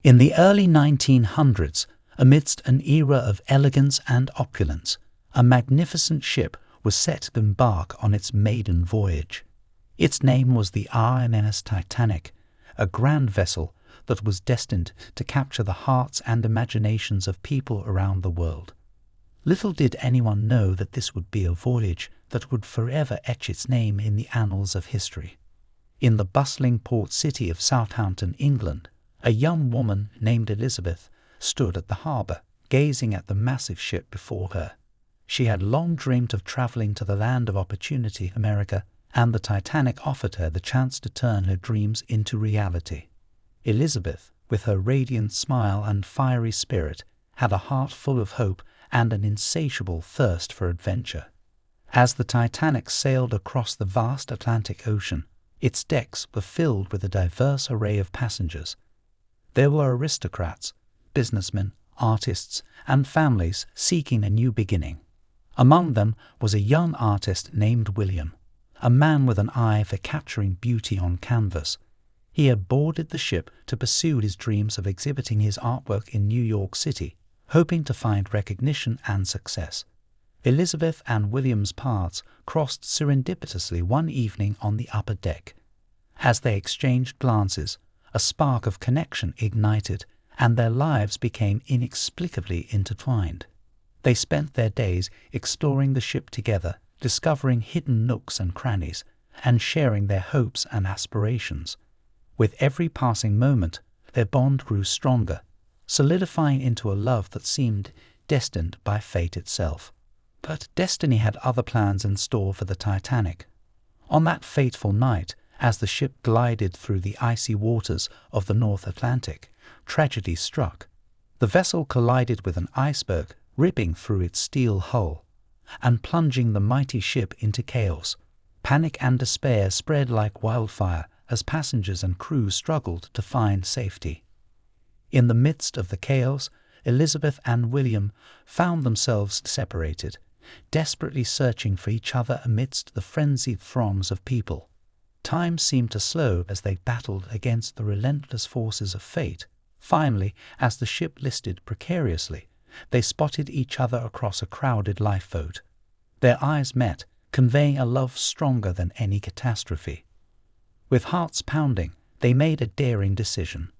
In the early 1900s, amidst an era of elegance and opulence, a magnificent ship was set to embark on its maiden voyage. Its name was the INS Titanic, a grand vessel that was destined to capture the hearts and imaginations of people around the world. Little did anyone know that this would be a voyage that would forever etch its name in the annals of history. In the bustling port city of Southampton, England, a young woman named Elizabeth stood at the harbour, gazing at the massive ship before her. She had long dreamed of travelling to the land of opportunity, America, and the Titanic offered her the chance to turn her dreams into reality. Elizabeth, with her radiant smile and fiery spirit, had a heart full of hope and an insatiable thirst for adventure. As the Titanic sailed across the vast Atlantic Ocean, its decks were filled with a diverse array of passengers. There were aristocrats, businessmen, artists, and families seeking a new beginning. Among them was a young artist named William, a man with an eye for capturing beauty on canvas. He had boarded the ship to pursue his dreams of exhibiting his artwork in New York City, hoping to find recognition and success. Elizabeth and William's paths crossed serendipitously one evening on the upper deck. As they exchanged glances, a spark of connection ignited, and their lives became inexplicably intertwined. They spent their days exploring the ship together, discovering hidden nooks and crannies, and sharing their hopes and aspirations. With every passing moment, their bond grew stronger, solidifying into a love that seemed destined by fate itself. But destiny had other plans in store for the Titanic. On that fateful night, as the ship glided through the icy waters of the North Atlantic, tragedy struck. The vessel collided with an iceberg, ripping through its steel hull and plunging the mighty ship into chaos. Panic and despair spread like wildfire as passengers and crew struggled to find safety. In the midst of the chaos, Elizabeth and William found themselves separated, desperately searching for each other amidst the frenzied throngs of people. Time seemed to slow as they battled against the relentless forces of fate. Finally, as the ship listed precariously, they spotted each other across a crowded lifeboat. Their eyes met, conveying a love stronger than any catastrophe. With hearts pounding, they made a daring decision.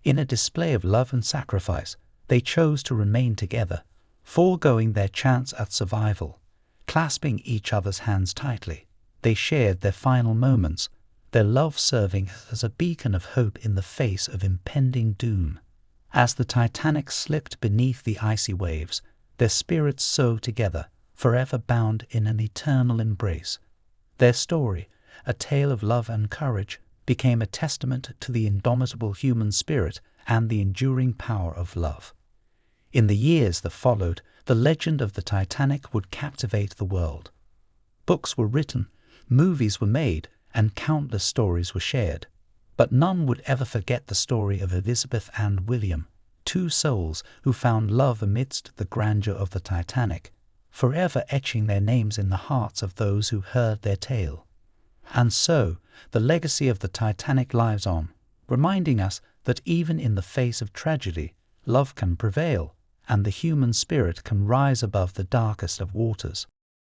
In a display of love and sacrifice, they chose to remain together, foregoing their chance at survival. Clasping each other's hands tightly, they shared their final moments, their love serving as a beacon of hope in the face of impending doom. As the Titanic slipped beneath the icy waves, their spirits soared together, forever bound in an eternal embrace. Their story, a tale of love and courage, became a testament to the indomitable human spirit and the enduring power of love. In the years that followed, the legend of the Titanic would captivate the world. Books were written, movies were made, and countless stories were shared. But none would ever forget the story of Elizabeth and William, two souls who found love amidst the grandeur of the Titanic, forever etching their names in the hearts of those who heard their tale. And so, the legacy of the Titanic lives on, reminding us that even in the face of tragedy, love can prevail, and the human spirit can rise above the darkest of waters.